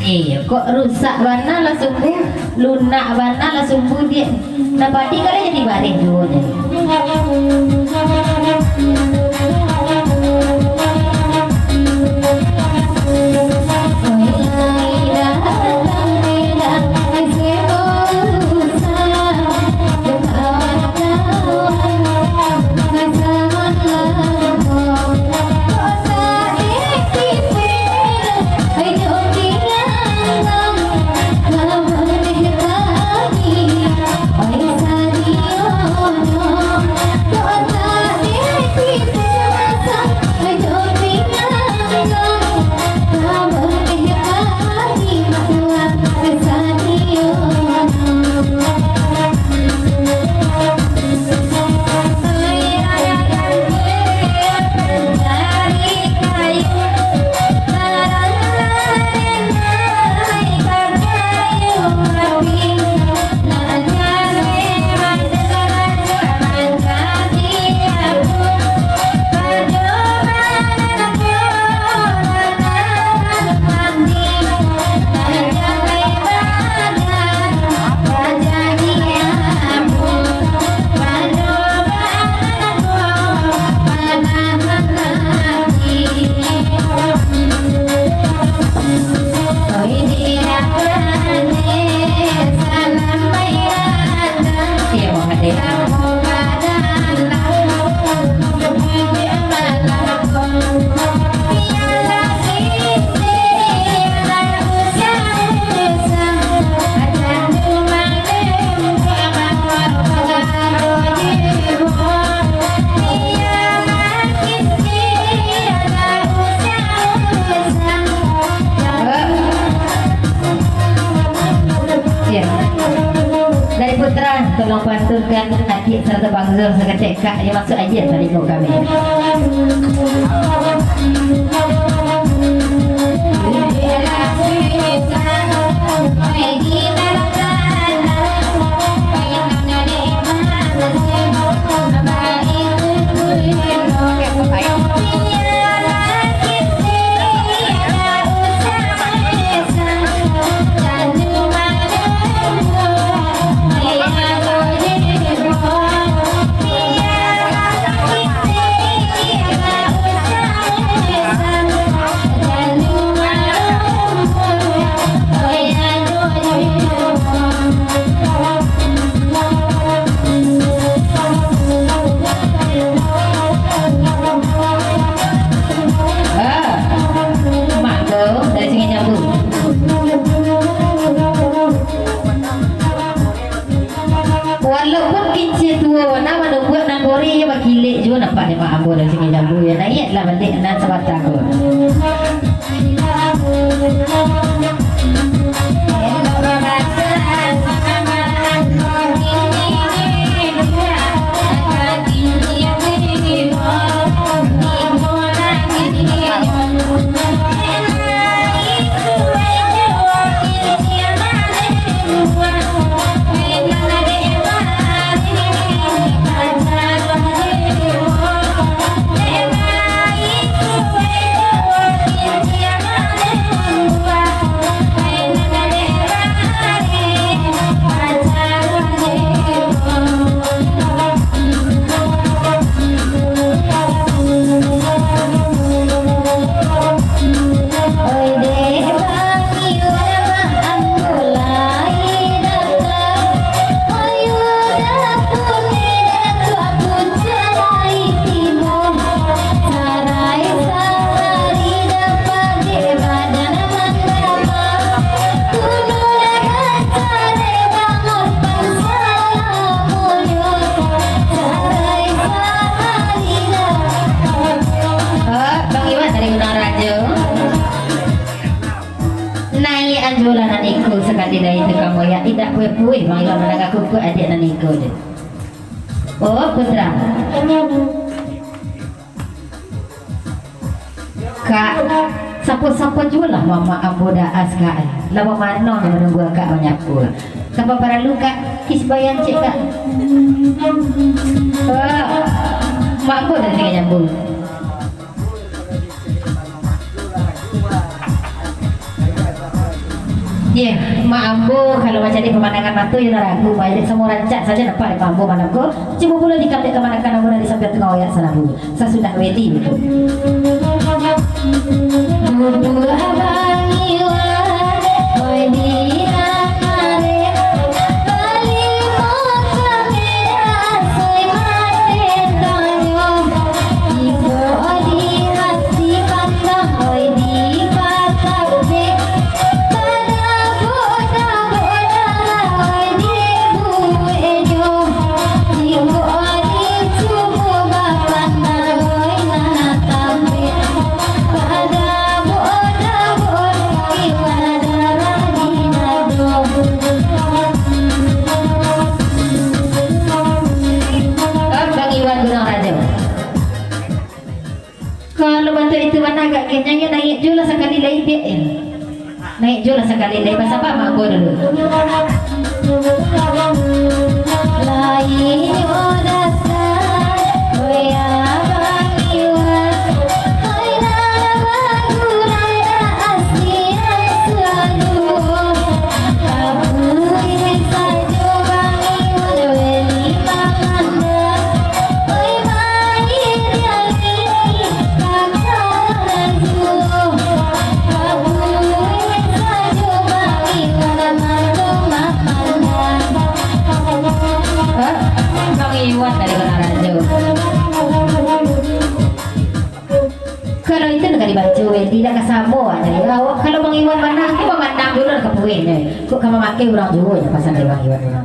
Iya, kok rusak warna langsung lunak warna langsung dia. Nah, padi kali jadi baring dulu deh. Tolong paturkan adik serta Bang Zul seketik kak yang masuk aja tadi kau kami. Walaupun kecil tua nama nak buat nak bori je bakilik juga nampak dia mak ambo dari sini jambu ya naik lah balik nan sebab takut. Anjuran niku sekali dari itu kamu ya tidak puih-puih bang Iwan menangkap kuku adik niku deh. Oh putra kak sapu-sapu juga lah mama amboda aska lama mana menunggu kak menyapu tanpa para luka kisbayan cek kak mak aku dah tinggal nyambung. Iya, mampu kalau macam ini pemandangan matu ya ragu, baik semua rancak saja dapat mampu manapku. Cuma pula di kapten kemana-mana mula di samping tengah ayat sana bunyi. Saya sudah ready itu. Dua abang iwan, oi dia kare, bali motor merah, soy mate tanyo, ibu di hati pandang, oi di patak be. Kalau bantu itu mana agak kenyangnya naik jula sekali lagi dia naik jula sekali lagi bahasa apa mak gua dulu lain odasa oya bangiwa oina bagurana asian selalu kaburi sajo bangiwa weli pamanda oi mahir yang ini kakalan juo kaburi sajo bangiwa mando mapanda Bang Iwan dari Rajo. Kalau itu nggak dibaca, tidak kesamu aja. Kalau Bang Iwan mana, kita memandang dulu ke puin. Kok kamu pakai orang Jawa ya pasan Bang Iwan.